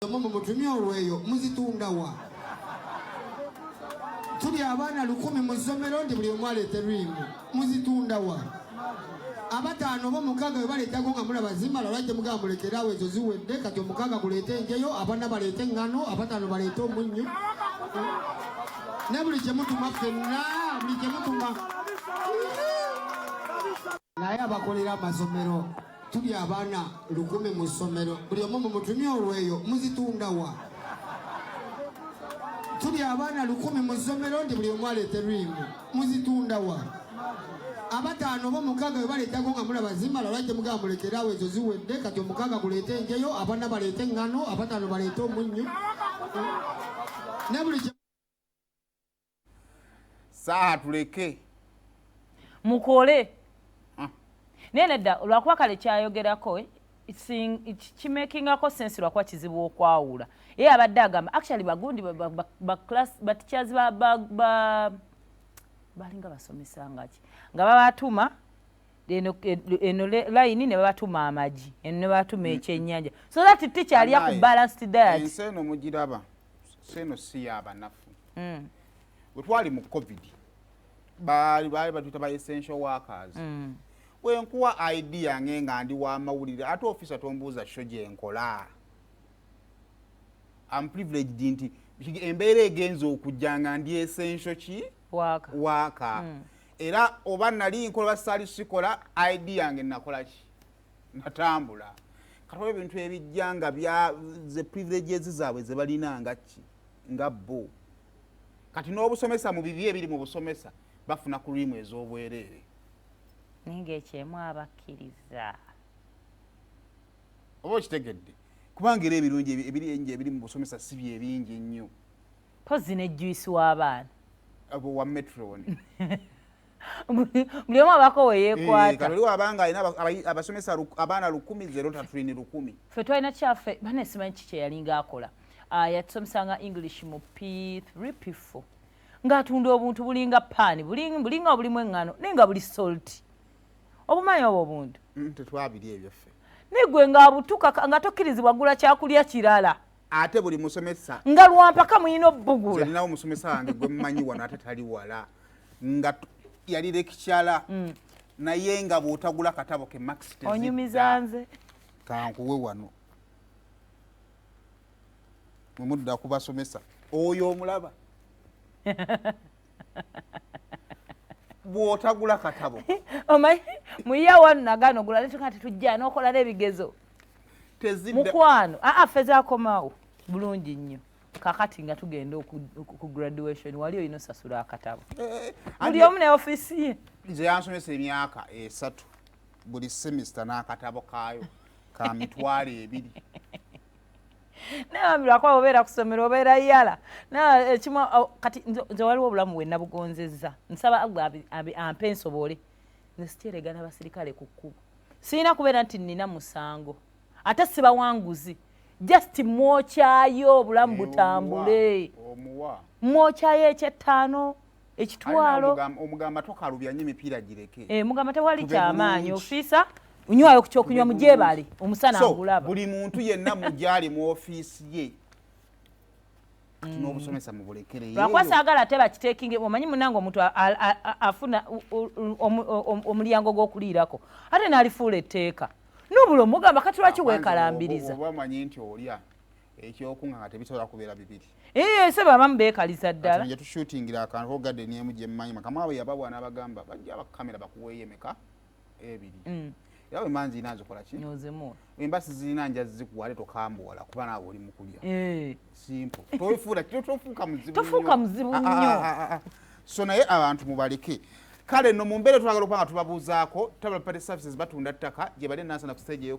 Mama mutumia olweyo muzitunda wa tuli abaana 10 mu ssomero ndi buli omu aleeta lwimbo muzitunda wa abataano bo mukaga baleetako nga mula bazima lwalajja mugamba mulekerawo ezo ziwedde kati omukaga guleete enjeyo abana baleete engano abataano baleete omunnyo ne buli kye mutuma ffenna buli kye mutuma naye abakolera amasomero tuli abaana 10 mu ssomero buli omu mutumia olweyo muzitunda wa tuli abaana 10 mu ssomero ndi buli omu aleeta lwimbo muzitunda wa abataano bo mukaga baleetako nga mula bazima lwalajja mugamba mulekerawo ezo ziwedde kati omukaga guleete enjeyo abana baleete engano abataano baleete omunnyo ne buli kye Saha tuleke mukole nene dda lwakuba kale kyayogerako kimekingako sensi lwakuba kizibu okwawula ye abadde agamba actually bagundi batichazi balinga basomesa ngaki nga babatuma eno line ne babatuma amaji eno ne babatuma ekyennyanja so that teacher ali ku balanced diet enseno mugiraba seno si yabanafu bwetwali mu covid bali batuta ba essential workers wenkuwa idea ngenga ndi wa mawulire ate officer tombuuza shoje enkola I'm privileged nti embeera egenza okujjanga ndi essential ki waka era oba nali nkola basali sikola idea nge nakola ki natambula katobe ebintu ebijjanga bya ze privileges zaabwe ze balinanga ki nga bo kati n'obusomesa mu bibi ebiri mu busomesa bafuna ku limu ez'obwereere ninge ekyemu abakkiriza oba okitegedde kubanga era ebirungi ebiri mu busomesa si bye bingi nnyo pozi nejjuisi w'abaana abo wa metron buli omu abako weyeekwata kaloli wabanga alina abasomesa abaana 10 ffe twalina kyaffe bana simanyi ki kyeyalinga akola yatusomesanga english mu P3 P4 ng'atunda obuntu bulinga paani bulinga obulimu eŋŋano naye nga buli solti obumanyi obwo obuntu tetwabiri ebyo ffe nigwe ng'abutuka nga tokkirizibwa gula kyakulya kirala ate buli musomesa nga lwampaka muyina obbugula ninawo musomesa wange gwe mmanyi wano ate tali wala nga yali lekikyala naye nga bw'otagula katabo ke max onyumiza nze kankuwe wano mumudda kubasomesa oyo omulaba bw'otagula katabo omanyi muyiya wano nagano gula letuka tetujja n'okola n'ebigezo mukwano ffe zaakomawo bulungi nnyo kakati nga tugenda ku graduation wali olina osasula akatabo buli omu ne ofiisi ye nze yansomesa emyaka 3 buli semester n'akatabo kaayo ka 2,200 nabambirwako obeera ku ssomero obeera yala ekimu kati nze waliwo obulamu bwe nabugonzezza nsaba ampe ensobole nze sikyeregana basirikale ku kkubo sirina kubeera nti nina musango ate sibawanguzi just mwokyayo obulamu butambule mwokyayo eky'ettaano ekitwalo omugamba tokalubya nnyo emipiira gireke mugamba tewali kyamaanyi ofiisa unywayo kyokunywa mugyebale omusana agulaba buli muntu yenna mugyali mu ofiisi ye n'obusomesa mu bulekereyo lwakwasagala ate bakiteekinge omanyi munange omuntu afuna omulyango gw'okuliirako ate n'alifuula etteeka n'obula omugamba kati lwaki weekalambiriza oba manyi nti olya ekyokunga nga tebisobola kubeera bibiri se babamu beekaliza ddala gye tushootingira akantu ogadde niemu gye mmanyi makamwabwe yababwana abagamba bajja bakamera bakuweeyo emeka 2 era bwe manzi ina nzikola ki nozemula embasi zirina nja zikuwale tokambuwala kuba naawe oli mu kulya simple tofuuka muzibu nnyo so naye abantu mubaleke kale no mu mbeera twagala okuba nga tubabuuzaako tabula party services batunda ttaka gye bali nansana ku stage eyo